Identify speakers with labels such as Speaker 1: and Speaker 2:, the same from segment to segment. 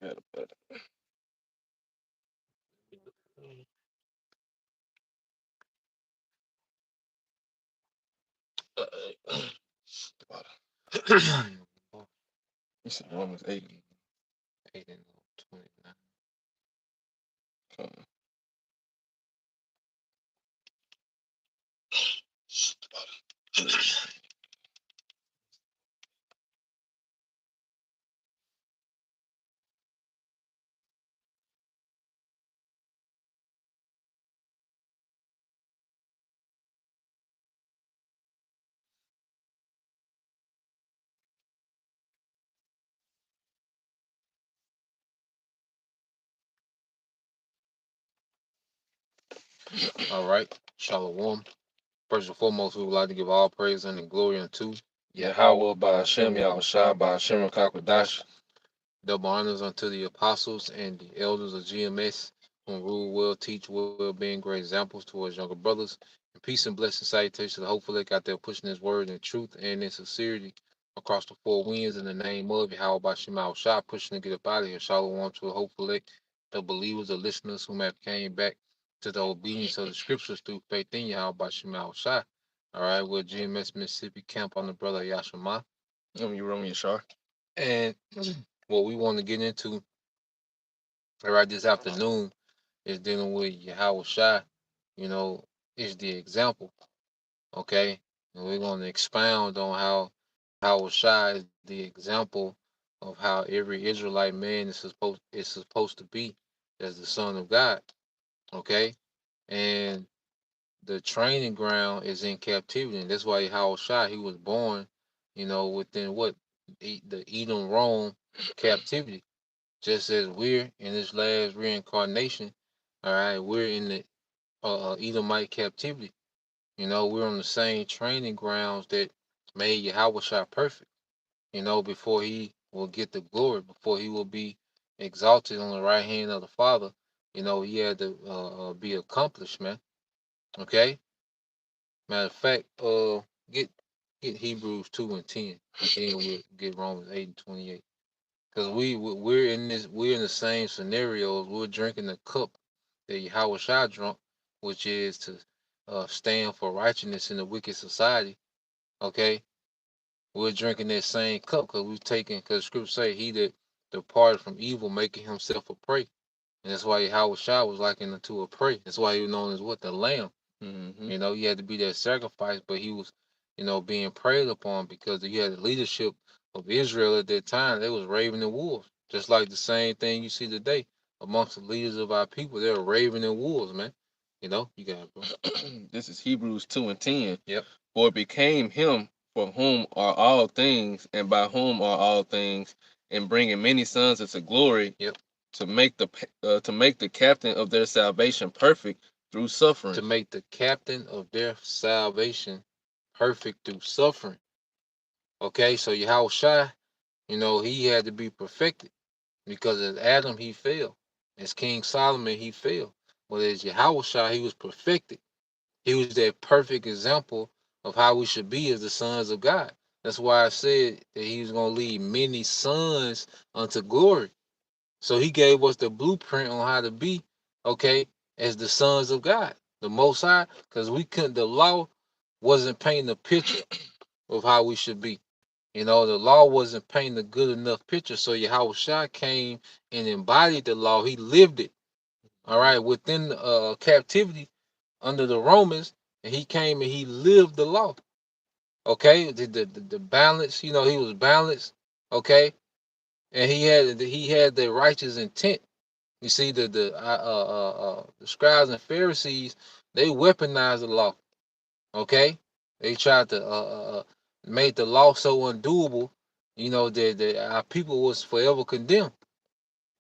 Speaker 1: Better, better. You said Romans 8.
Speaker 2: 8 and 29.
Speaker 1: Okay.
Speaker 2: All right. Shalom. First and foremost, we would like to give all praise and glory unto
Speaker 1: Yahweh by Hashem, Yahushua by Hashem Kakwadash.
Speaker 2: double honors unto the apostles and the elders of GMS, who rule well, teach well, being great examples towards younger brothers. And peace and blessing salutations to the hopeful out there pushing his word in truth and in sincerity across the four winds in the name of Yahweh by Shema Shah, pushing to get up out of here. Shalom to the hopeful, the believers, the listeners who have came back to the obedience of the scriptures through faith in Yahweh by Shema Shah. All right, we're GMS Mississippi camp on the brother Yashima.
Speaker 1: You Roman Yashar.
Speaker 2: And what we want to get into right this afternoon is dealing with Yahweh Shai, you know, is the example. Okay. And we're going to expound on how Yahweh Shai is the example of how every Israelite man is supposed to be as the son of God. Okay. And the training ground is in captivity. And that's why Yahweh Shai, he was born, within what? The Edom Rome captivity. Just as we're in this last reincarnation, all right, we're in the Edomite captivity. We're on the same training grounds that made Yahweh perfect. Before he will get the glory, before he will be exalted on the right hand of the Father. He had to be accomplished, man. Okay. Matter of fact, get Hebrews 2:10, and then we'll get Romans 8:28. Because we're in the same scenarios. We're drinking the cup that Yahweh Shai drunk, which is to stand for righteousness in the wicked society. Okay, we're drinking that same cup because we've taken. Because Scripture say, "He that departed from evil, making himself a prey," and that's why Yahweh Shai was likened unto a prey. That's why he was known as what, the Lamb.
Speaker 1: Mm-hmm.
Speaker 2: He had to be that sacrifice, but he was, being preyed upon because he had the leadership of Israel at that time. They was raving and wolves, just like the same thing you see today amongst the leaders of our people. They're raving and wolves, man. You got it, bro.
Speaker 1: This is Hebrews 2:10.
Speaker 2: Yep.
Speaker 1: For it became him for whom are all things, and by whom are all things, and bringing many sons into glory,
Speaker 2: Yep.
Speaker 1: to make the captain of their salvation perfect through suffering.
Speaker 2: To make the captain of their salvation perfect through suffering. Okay, so Yahweh Shai, he had to be perfected because as Adam he fell, as King Solomon he fell, but as Yahweh Shai he was perfected. He was that perfect example of how we should be as the sons of God. That's why I said that he was going to lead many sons unto glory. So he gave us the blueprint on how to be, okay, as the sons of God, the Most High, because the law wasn't painting a picture of how we should be. The law wasn't painting a good enough picture. So Yahweh Shai came and embodied the law. He lived it. All right, within captivity under the Romans, and he came and he lived the law. Okay, the balance. He was balanced. Okay, and he had the righteous intent. You see, the scribes and Pharisees, they weaponized the law. Okay, they tried to make the law so undoable. That our people was forever condemned.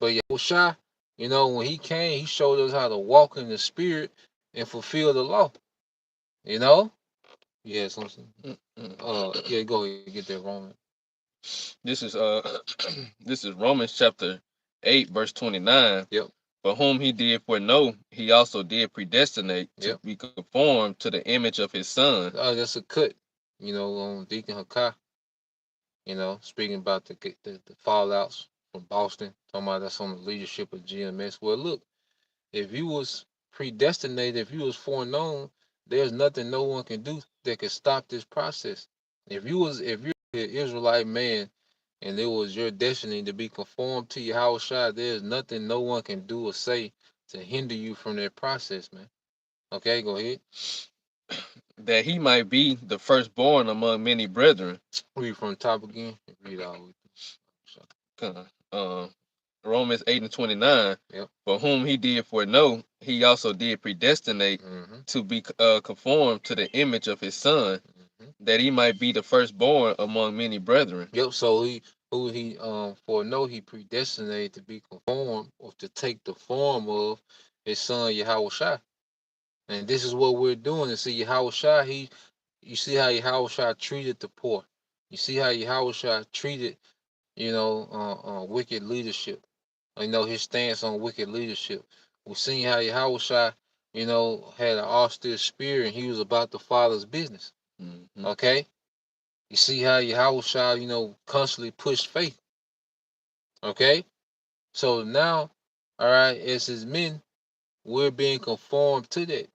Speaker 2: But Yahushua, when he came, he showed us how to walk in the spirit and fulfill the law. You know? Yeah, something. Yeah, go ahead, get that Roman.
Speaker 1: This is this is Romans chapter 8, verse 29.
Speaker 2: Yep.
Speaker 1: For whom he did foreknow, he also did predestinate to
Speaker 2: Yep.
Speaker 1: be conformed to the image of his son.
Speaker 2: Oh, that's a cut. On Deacon Hakai. Speaking about the fallouts from Boston, talking about that's on the leadership of GMS. Well, look, if you was predestinated, if you was foreknown, there's nothing no one can do that can stop this process. If you're an Israelite man and it was your destiny to be conformed to Yahushua, there's nothing no one can do or say to hinder you from that process, man. Okay, go ahead.
Speaker 1: That he might be the firstborn among many brethren.
Speaker 2: Read from the top again. Read all with
Speaker 1: Uh, Romans 8 and 29.
Speaker 2: Yep.
Speaker 1: For whom he did foreknow, he also did predestinate to be conformed to the image of his son, that he might be the firstborn among many brethren.
Speaker 2: Yep. So he foreknow he predestinated to be conformed or to take the form of his son Yahushua. And this is what we're doing. And see, Yahushua, you see how Yahushua treated the poor. You see how Yahushua treated, wicked leadership. His stance on wicked leadership. We seen how Yahushua, had an austere spirit and he was about the Father's business.
Speaker 1: Mm-hmm.
Speaker 2: Okay? You see how Yahushua, constantly pushed faith. Okay? So now, all right, as his men, we're being conformed to that.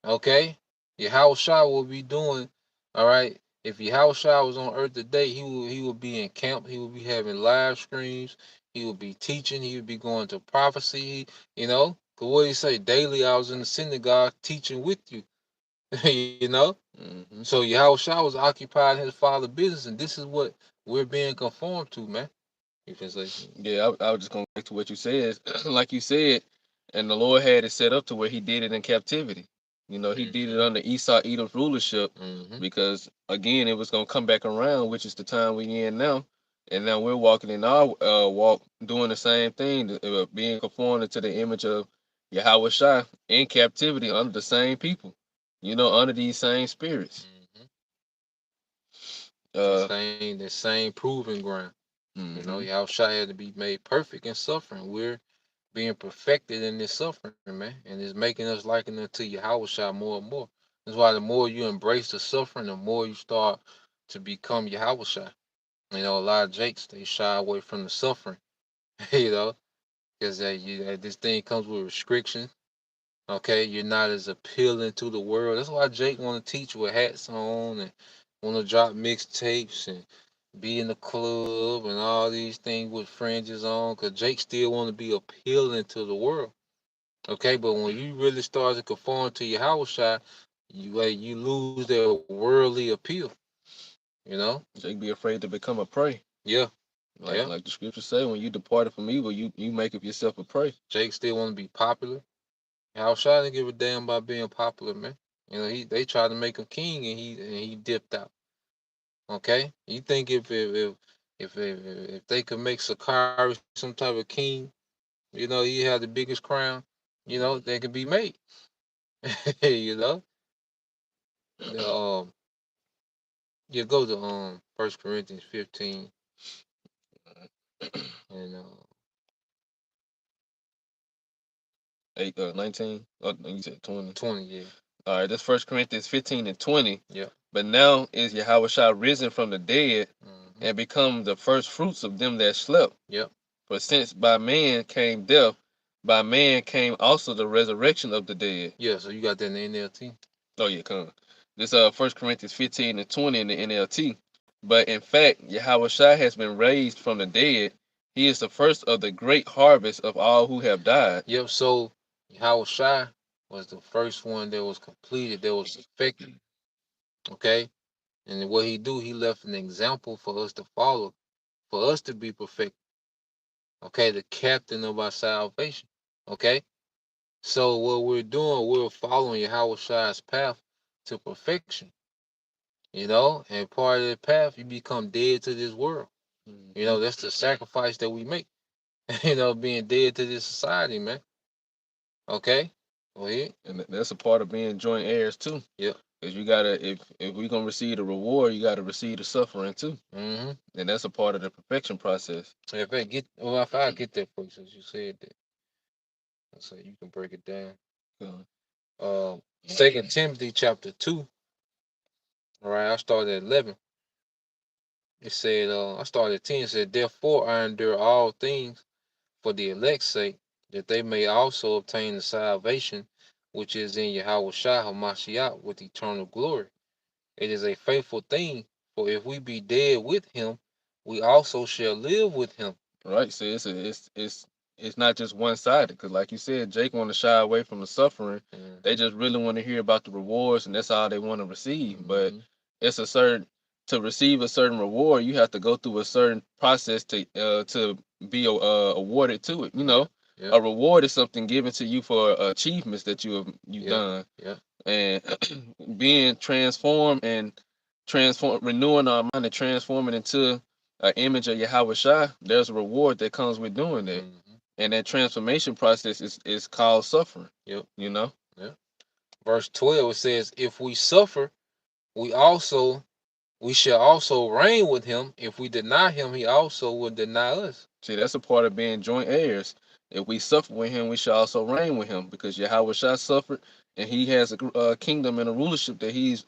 Speaker 2: Okay? Yahushua will be doing, all right. If Yahushua was on earth today, he would be in camp, he would be having live streams, he would be teaching, he would be going to prophecy, Cause what do you say? Daily I was in the synagogue teaching with you, you know?
Speaker 1: Mm-hmm.
Speaker 2: So Yahushua was occupying his father's business, and this is what we're being conformed to, man. You can say.
Speaker 1: Yeah, I was just going back to what you said. Like you said, and the Lord had it set up to where he did it in captivity. He did it under Esau Edom's rulership because, again, it was going to come back around, which is the time we in now. And now we're walking in our walk, doing the same thing, being conformed to the image of Yahweh Shai in captivity under the same people, under these same spirits.
Speaker 2: The same proving ground. Yahushua had to be made perfect in suffering. We're being perfected in this suffering, man. And it's making us liken unto Yahushua more and more. That's why the more you embrace the suffering, the more you start to become Yahushua. A lot of Jakes, they shy away from the suffering, you know, because this thing comes with restrictions. Okay, you're not as appealing to the world. That's why Jake want to teach with hats on and want to drop mixtapes and be in the club and all these things with fringes on. Cause Jake still want to be appealing to the world. Okay, but when you really start to conform to your house shot, you lose that worldly appeal. You know?
Speaker 1: Jake be afraid to become a prey.
Speaker 2: Yeah.
Speaker 1: Like the scriptures say, when you departed from evil, you make of yourself a prey.
Speaker 2: Jake still want to be popular. Yahushua didn't give a damn about being popular, man. They tried to make him king and he dipped out. Okay, you think if they could make Sakari some type of king, he had the biggest crown, they could be made. you know, the, go to 1 Corinthians 15 and
Speaker 1: 19. Oh, you said 20.
Speaker 2: 20, yeah.
Speaker 1: All right, that's 1 Corinthians 15 and 20.
Speaker 2: Yeah.
Speaker 1: But now is Yahushua risen from the dead and become the first fruits of them that slept.
Speaker 2: Yep.
Speaker 1: For since by man came death, by man came also the resurrection of the dead.
Speaker 2: Yeah, so you got that in the NLT?
Speaker 1: Oh yeah, come on. This 1 Corinthians 15 and 20 in the NLT. But in fact, Yahushua has been raised from the dead. He is the first of the great harvest of all who have died.
Speaker 2: Yep, so Yahushua was the first one that was completed, that was perfected. Okay? And what he left an example for us to follow, for us to be perfect. Okay, the captain of our salvation. Okay? So what we're doing, we're following Yahushua's path to perfection. And part of the path, you become dead to this world. That's the sacrifice that we make. Being dead to this society, man. Okay? Go ahead.
Speaker 1: And that's a part of being joint heirs too.
Speaker 2: Yeah.
Speaker 1: Because you gotta, if we're gonna receive the reward, you gotta receive the suffering too. And that's a part of the perfection process.
Speaker 2: If I get that for you, since you said that, so you can break it down. 2 Timothy chapter 2. All right, I started at 11. It said, I started at 10. It said, therefore I endure all things for the elect's sake, that they may also obtain the salvation which is in Yahawashi Hamashiach with eternal glory. It is a faithful thing, for if we be dead with him, we also shall live with him.
Speaker 1: Right. So it's not just one sided because, like you said, Jake want to shy away from the suffering. They just really want to hear about the rewards, and that's all they want to receive. But it's a certain to receive a certain reward, you have to go through a certain process to be awarded to it. You know, a reward is something given to you for achievements that you've done.
Speaker 2: Yeah.
Speaker 1: And being transformed and renewing our mind and transforming into an image of Yahweh Shai, there's a reward that comes with doing that. And that transformation process is called suffering.
Speaker 2: Yep.
Speaker 1: You know?
Speaker 2: Yeah. Verse 12 it says, if we suffer, we also we shall also reign with him. If we deny him, he also will deny us.
Speaker 1: See, that's a part of being joint heirs. If we suffer with him, we shall also reign with him, because Yahweh Shai suffered, and he has a kingdom and a rulership that he's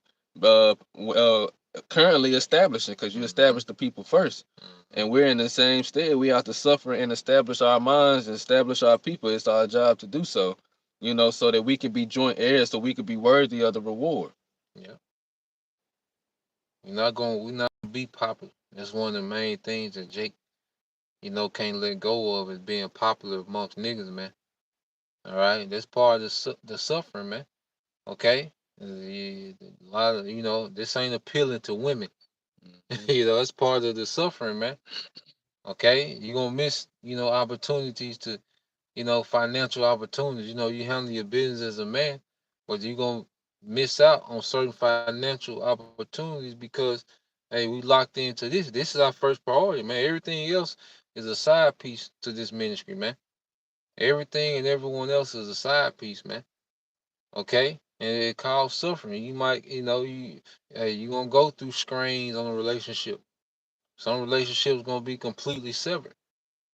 Speaker 1: currently establishing, because you establish the people first. And we're in the same stead. We have to suffer and establish our minds and establish our people. It's our job to do so, you know, so that we can be joint heirs, so we can be worthy of the reward.
Speaker 2: Yeah. We're not gonna be popular. That's one of the main things that Jake, can't let go of, is being popular amongst niggas, man. All right, that's part of the suffering, man. Okay, a lot of this ain't appealing to women. It's part of the suffering, man. Okay, you're gonna miss opportunities to financial opportunities. You handle your business as a man, but you're gonna miss out on certain financial opportunities because, hey, we locked into this. This is our first priority, man. Everything else is a side piece to this ministry, man. Everything and everyone else is a side piece, man. Okay, and it causes suffering. You might, you gonna go through strains on a relationship. Some relationships gonna be completely severed,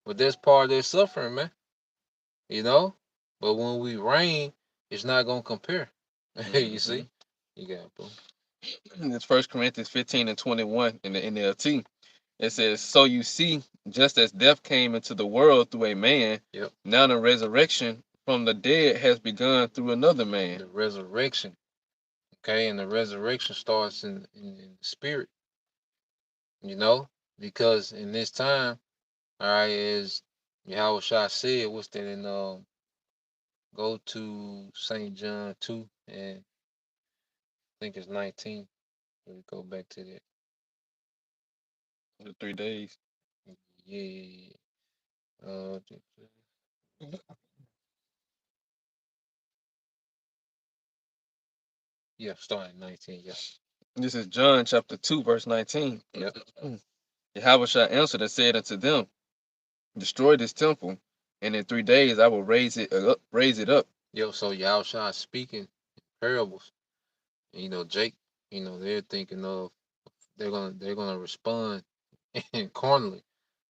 Speaker 2: but that's part of their suffering, man. you know. But when we reign, it's not gonna compare. You see, you got it, bro.
Speaker 1: It's First Corinthians 15 and 21 in the NLT. It says, "So you see, just as death came into the world through a man,
Speaker 2: Yep.
Speaker 1: now the resurrection from the dead has begun through another man."
Speaker 2: The resurrection, okay, and the resurrection starts in the spirit, because in this time, all right, as Yahweh Shah said, what's that in go to St. John 2 and I think it's 19. Let me go back to that.
Speaker 1: The 3 days.
Speaker 2: Yeah. Uh, yeah, starting at 19. Yeah.
Speaker 1: This is John chapter 2, verse 19.
Speaker 2: Yep.
Speaker 1: Yahweh Shah answered and said unto them, "Destroy this temple, and in 3 days I will raise it up. Raise it up."
Speaker 2: Yo, so Yahweh Shah speaking parables. And, Jake, they're thinking of they're gonna respond carnally,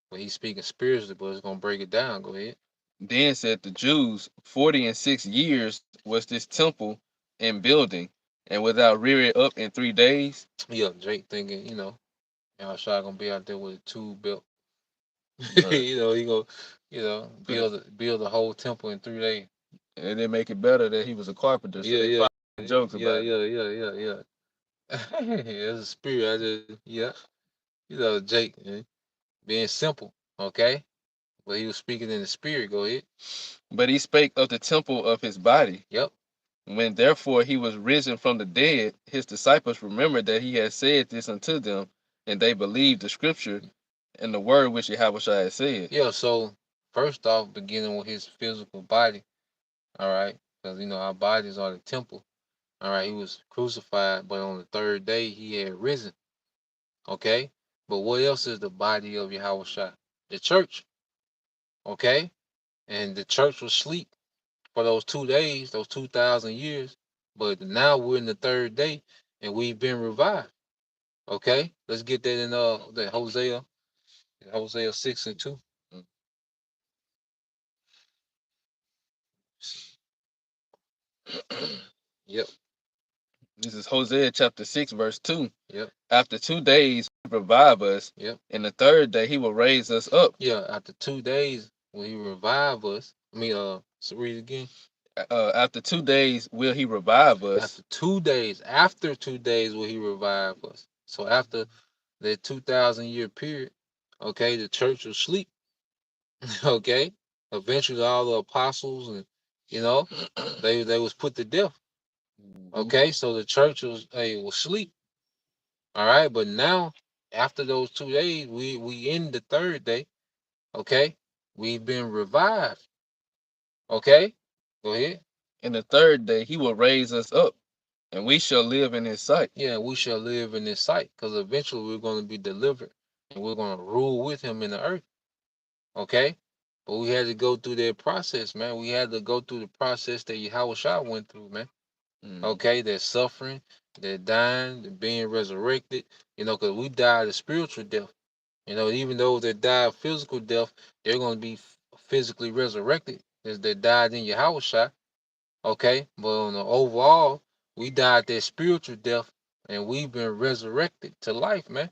Speaker 2: but he's speaking spiritually, but it's gonna break it down. Go ahead.
Speaker 1: Then said the Jews, 40 and 6 years was this temple in building, and without rear it up in 3 days.
Speaker 2: Yeah, Jake thinking, Yahweh Shah gonna be out there with a tool belt.
Speaker 1: Right.
Speaker 2: He gonna, build the whole temple in 3 days.
Speaker 1: And they make it better that he was a carpenter. So
Speaker 2: Yeah, yeah,
Speaker 1: jokes
Speaker 2: yeah,
Speaker 1: about it.
Speaker 2: yeah. As a spirit, yeah, Jake, being simple, okay, but he was speaking in the spirit. Go ahead.
Speaker 1: But he spake of the temple of his body.
Speaker 2: Yep.
Speaker 1: When therefore he was risen from the dead, his disciples remembered that he had said this unto them, and they believed the scripture and the word which Yahweh had said.
Speaker 2: Yeah. So first off, beginning with his physical body, all right, because our bodies are the temple. All right, he was crucified, but on the third day he had risen. Okay, but what else is the body of Yahweh? The church. Okay, and the church was asleep for those 2 days, those 2,000 years. But now we're in the third day, and we've been revived. Okay, let's get that in the Hosea 6 and 2. Yep.
Speaker 1: This is Hosea chapter 6, verse 2.
Speaker 2: Yep.
Speaker 1: After 2 days revive us.
Speaker 2: Yep.
Speaker 1: And the third day he will raise us up.
Speaker 2: Yeah, after 2 days will he revive us. So read it again.
Speaker 1: After 2 days will he revive us.
Speaker 2: After 2 days will he revive us. So after the 2,000 year period, okay, the church will sleep. Okay, eventually all the apostles and you know they was put to death. Okay, so the church was sleep. All right, but now after those 2 days, we in the third day. Okay, we've been revived. Okay, go ahead.
Speaker 1: And the third day he will raise us up, and we shall live in his sight.
Speaker 2: Yeah, we shall live in his sight, because eventually we're going to be delivered and we're going to rule with him in the earth. Okay, but we had to go through that process, man. We had to go through the process that Yahawashi went through, man. Okay, they're suffering, they're dying, they're being resurrected, because we died a spiritual death. Even though they died physical death, they're going to be physically resurrected as they died in Yahawashi. Okay, but on the overall, we died that spiritual death and we've been resurrected to life, man.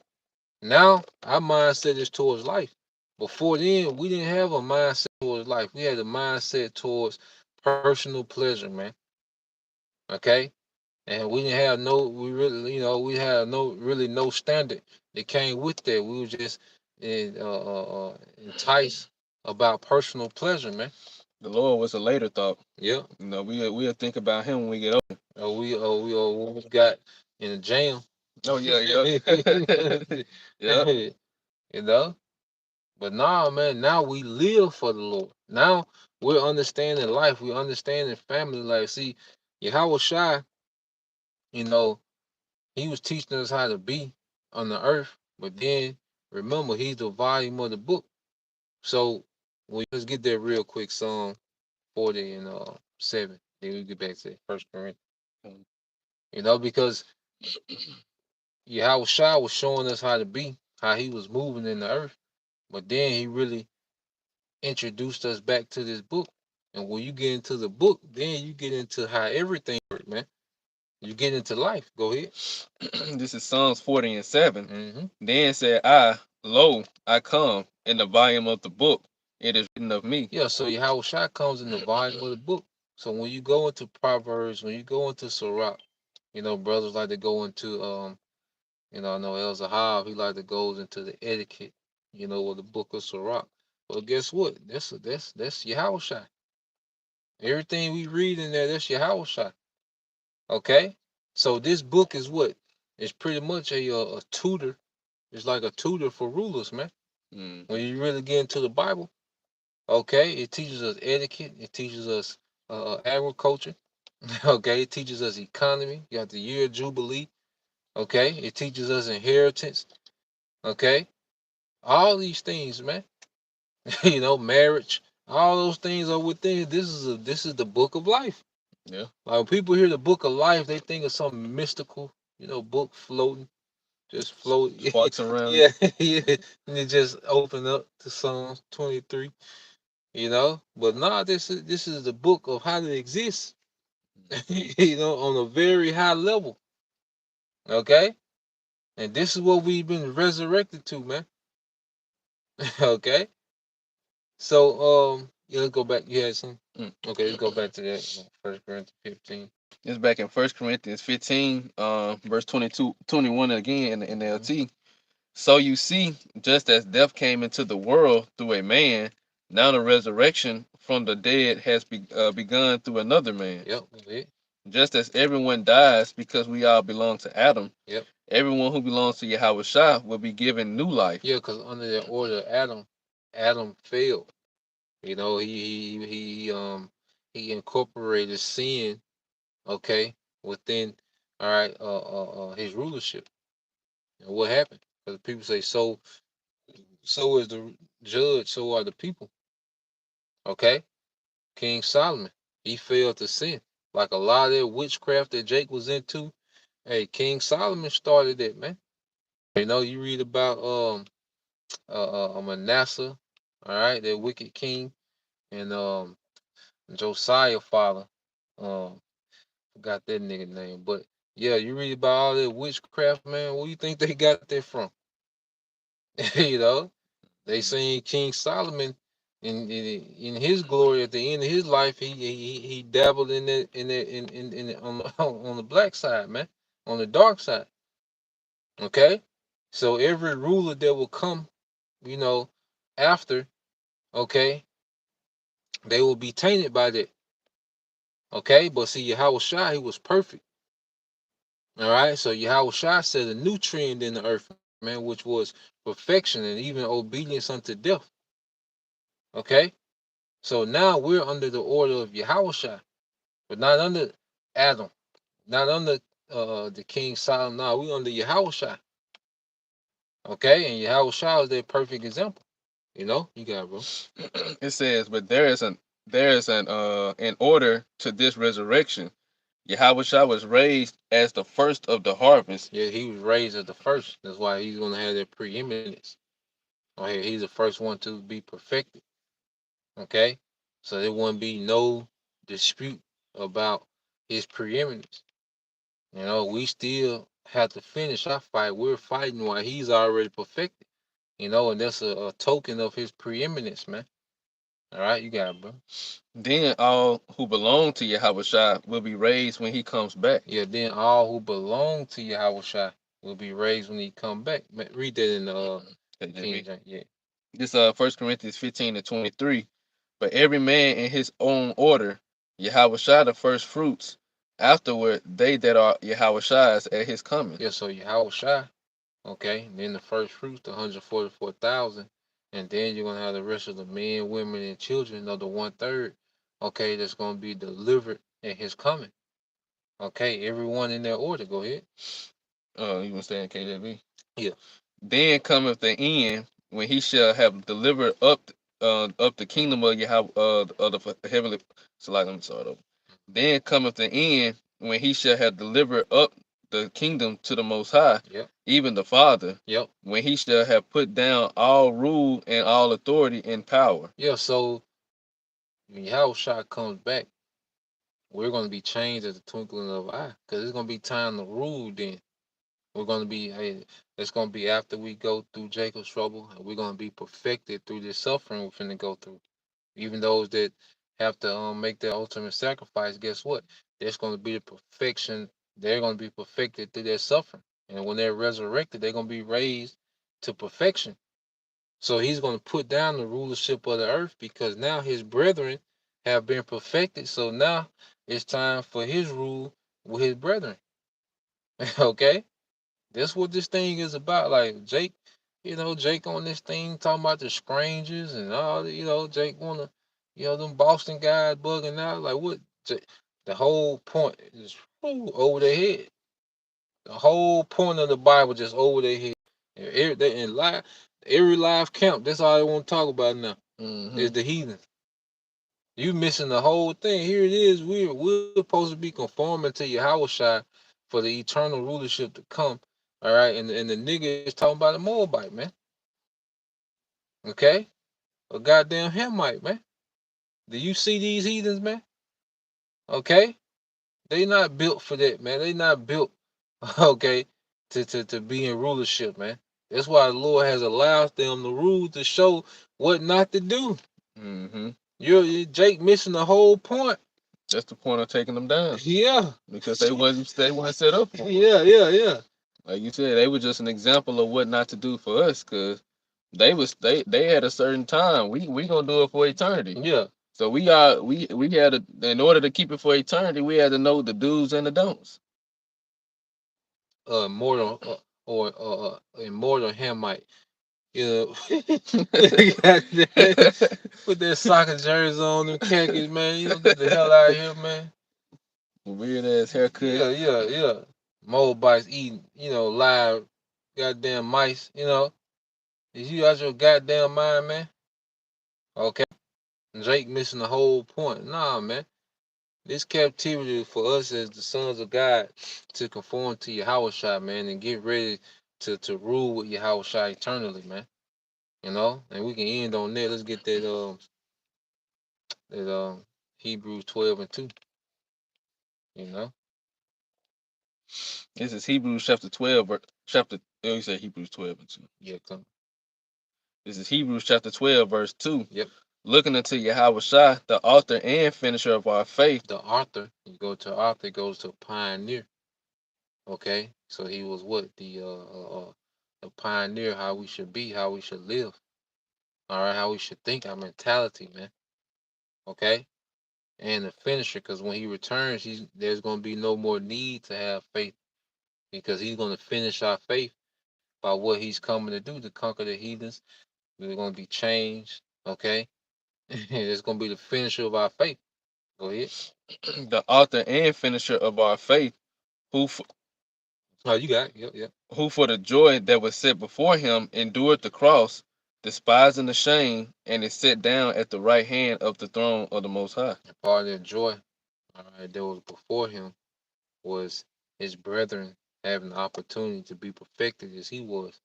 Speaker 2: Now our mindset is towards life. Before then, we didn't have a mindset towards life. We had a mindset towards personal pleasure, man. Okay, and we didn't have no, we really, we had no standard that came with that. We were just enticed about personal pleasure, man.
Speaker 1: The Lord was a later thought.
Speaker 2: Yeah.
Speaker 1: We'll think about him when we get older.
Speaker 2: We got in a jam.
Speaker 1: Oh yeah, yeah. Yeah.
Speaker 2: You know? But nah, man, now we live for the Lord. Now we're understanding life. We're understanding family life. See, Yahweh Shai, you know, he was teaching us how to be on the earth. But then remember, he's the volume of the book. So let's get there real quick. Psalm 40 and 7. Then we get back to First Corinthians. Because Yahweh Shai was showing us how to be, how he was moving in the earth. But then he really introduced us back to this book. And when you get into the book, then you get into how everything works, man. You get into life. Go ahead.
Speaker 1: This is Psalms 40 and 7. Then said I, lo, I come in the volume of the book. It is written of me.
Speaker 2: Yeah, so Yahweh Shai comes in the volume of the book. So when you go into Proverbs, when you go into Sirach, brothers like to go into I know El Zahab, he like to goes into the etiquette, of the book of Sirach. Well, guess what? That's Yahweh Shai. Everything we read in there, that's Yahweh Shai. Okay? So this book is what? It's pretty much a tutor. It's like a tutor for rulers, man. When you really get into the Bible, okay, it teaches us etiquette. It teaches us agriculture. Okay, it teaches us economy. You got the year of Jubilee. Okay, it teaches us inheritance. Okay, all these things, man. Marriage. All those things are within. This is the book of life.
Speaker 1: Yeah.
Speaker 2: Like when people hear the book of life, they think of something mystical. Book floating, just float.
Speaker 1: Sparks around.
Speaker 2: Yeah, yeah. And it just open up to Psalms 23. But nah, this is the book of how to exist. On a very high level. Okay, and this is what we've been resurrected to, man. Okay. So yeah, let's go back. You had some. Okay, let's go back to that. First Corinthians 15.
Speaker 1: It's back in 1 Corinthians 15, verse 22, 21 again in the LT. So you see, just as death came into the world through a man, now the resurrection from the dead has begun through another man.
Speaker 2: Yep.
Speaker 1: Just as everyone dies because we all belong to Adam.
Speaker 2: Yep.
Speaker 1: Everyone who belongs to Yahweh Shai will be given new life.
Speaker 2: Yeah, because under the order of Adam failed. He incorporated sin, okay, within his rulership. And what happened? Because people say so is the judge, so are the people. Okay? King Solomon, he failed to sin. Like a lot of that witchcraft that Jake was into, hey, King Solomon started it, man. You read about Manasseh, all right, that wicked king, and Josiah father, forgot that nigga name, but yeah, you read about all that witchcraft, man. Where you think they got that from? You know, they seen King Solomon in his glory at the end of his life. He dabbled in on on the black side, man, on the dark side. Okay, so every ruler that will come, you know, after, okay, they will be tainted by that. Okay, but see, Yahweh Shai, he was perfect. All right, so Yahweh Shai set a new trend in the earth, man, which was perfection and even obedience unto death. Okay, so now we're under the order of Yahweh Shai, but not under Adam, not under the King Solomon. No, we under Yahweh Shai. Okay, and Yahweh Shai is their perfect example. You know, you got it, bro.
Speaker 1: It says, but there is an in order to this resurrection, Yahweh was raised as the first of the harvest.
Speaker 2: Yeah, he was raised as the first. That's why he's gonna have that preeminence. Okay, he's the first one to be perfected. Okay, so there wouldn't be no dispute about his preeminence. You know, we still have to finish our fight. We're fighting while he's already perfected. You know, and that's a token of his preeminence, man. All right, you got it, bro.
Speaker 1: Then all who belong to Yahweh will be raised when he comes back.
Speaker 2: Yeah, then all who belong to Yahweh will be raised when he come back. Read that in King James. Yeah.
Speaker 1: This 1 Corinthians 15-23. But every man in his own order, Yahweh the first fruits, afterward they that are Yahweh at his coming.
Speaker 2: Yeah, so Yahweh, okay, then the first fruits, the 144,000, and then you're gonna have the rest of the men, women, and children of the 1/3, okay, that's gonna be delivered at his coming. Okay, everyone in their order. Go ahead.
Speaker 1: You want to say in KJV?
Speaker 2: Yeah.
Speaker 1: Then cometh the end when he shall have delivered up the kingdom of Yahweh of the heavenly. So like let me start over. Then cometh the end when he shall have delivered up the kingdom to the Most High,
Speaker 2: Yep.
Speaker 1: even the Father.
Speaker 2: Yep.
Speaker 1: When he shall have put down all rule and all authority and power.
Speaker 2: Yeah. So when Yahweh comes back, we're gonna be changed at the twinkling of an eye, because it's gonna be time to rule. Then we're gonna be. Hey, it's gonna be after we go through Jacob's trouble, and we're gonna be perfected through this suffering we're finna go through. Even those that have to make their ultimate sacrifice, guess what? There's going to be the perfection. They're going to be perfected through their suffering. And when they're resurrected, they're going to be raised to perfection. So he's going to put down the rulership of the earth, because now his brethren have been perfected. So now it's time for his rule with his brethren. Okay? That's what this thing is about. Like Jake, Jake on this thing talking about the strangers and all. Jake wanna, them Boston guys bugging out. Like what? The whole point is over their head. The whole point of the Bible just over their head. And every live camp, that's all they want to talk about now. Is the heathen. You missing the whole thing. Here it is. We're supposed to be conforming to Yahushua for the eternal rulership to come. All right, and the nigga is talking about a Moabite, man. Okay, a goddamn Hamite, man. Do you see these heathens, man? Okay, they not built for that, man. They not built, okay, to be in rulership, man. That's why the Lord has allowed them the rules to show what not to do.
Speaker 1: Mm-hmm.
Speaker 2: You're Jake missing the whole point.
Speaker 1: That's the point of taking them down.
Speaker 2: Yeah,
Speaker 1: because they wasn't set up for.
Speaker 2: Yeah.
Speaker 1: Like you said, they were just an example of what not to do for us, because they had a certain time. We gonna do it for eternity.
Speaker 2: Yeah.
Speaker 1: So we had to, in order to keep it for eternity, we had to know the do's and the don'ts.
Speaker 2: Mortal or immortal Hamite. You know, put that soccer jersey on, them khakis, man. Get the hell out of here, man.
Speaker 1: Weird ass haircut.
Speaker 2: Yeah. Moabites eating, live goddamn mice, Is you out your goddamn mind, man? Okay. Drake missing the whole point. Nah, man. This captivity is for us as the sons of God to conform to Yahweh, man, and get ready to rule with Yahweh eternally, man. And we can end on that. Let's get that Hebrews 12:2. You know.
Speaker 1: This is Hebrews chapter 12, chapter. You said Hebrews 12:2.
Speaker 2: Yeah, come.
Speaker 1: This is Hebrews chapter 12, verse 2.
Speaker 2: Yep.
Speaker 1: Looking unto Yahawashi, the author and finisher of our faith.
Speaker 2: The author, you go to author, it goes to pioneer. Okay, so he was what the pioneer, how we should be, how we should live. All right, how we should think, our mentality, man. Okay, and the finisher, because when he returns, there's going to be no more need to have faith, because he's going to finish our faith by what he's coming to do to conquer the heathens. We're going to be changed. Okay, it's going to be the finisher of our faith. Go ahead.
Speaker 1: The author and finisher of our faith, who
Speaker 2: Oh, you got it. Yep, yep.
Speaker 1: Who for the joy that was set before him endured the cross, despising the shame, and is set down at the right hand of the throne of the Most High.
Speaker 2: And part of their joy, all right, that was before him, was his brethren having the opportunity to be perfected as he was.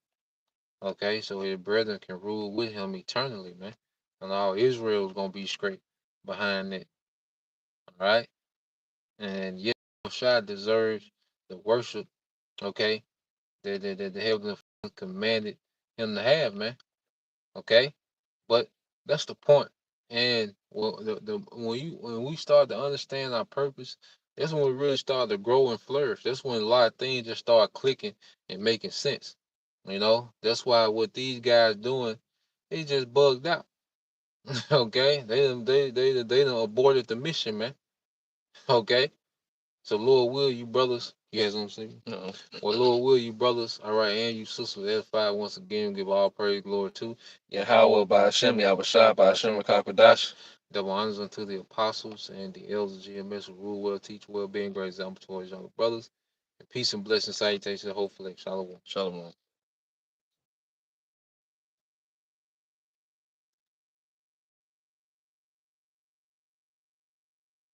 Speaker 2: Okay, so his brethren can rule with him eternally, man. And all Israel is going to be straight behind it. All right. And yet, Shah deserves the worship, okay, that the Heavenly Father commanded him to have, man. Okay. But that's the point. And well, when we start to understand our purpose, that's when we really start to grow and flourish. That's when a lot of things just start clicking and making sense. You know, that's why what these guys doing, they just bugged out. Okay, they done aborted the mission, man. Okay, so Lord will you brothers, you guys know what I'm saying?
Speaker 1: No.
Speaker 2: Well, Lord will you brothers, all right, and you sisters, edify once again, give all praise, glory to
Speaker 1: Yahweh by Hashem, Yahawashi by Hashem Kakwadash.
Speaker 2: double honors unto the apostles and the elders of GMS who rule well, teach well, being great example towards younger brothers. And peace and blessing, salutations, hopefully, shalom.
Speaker 1: Shalom.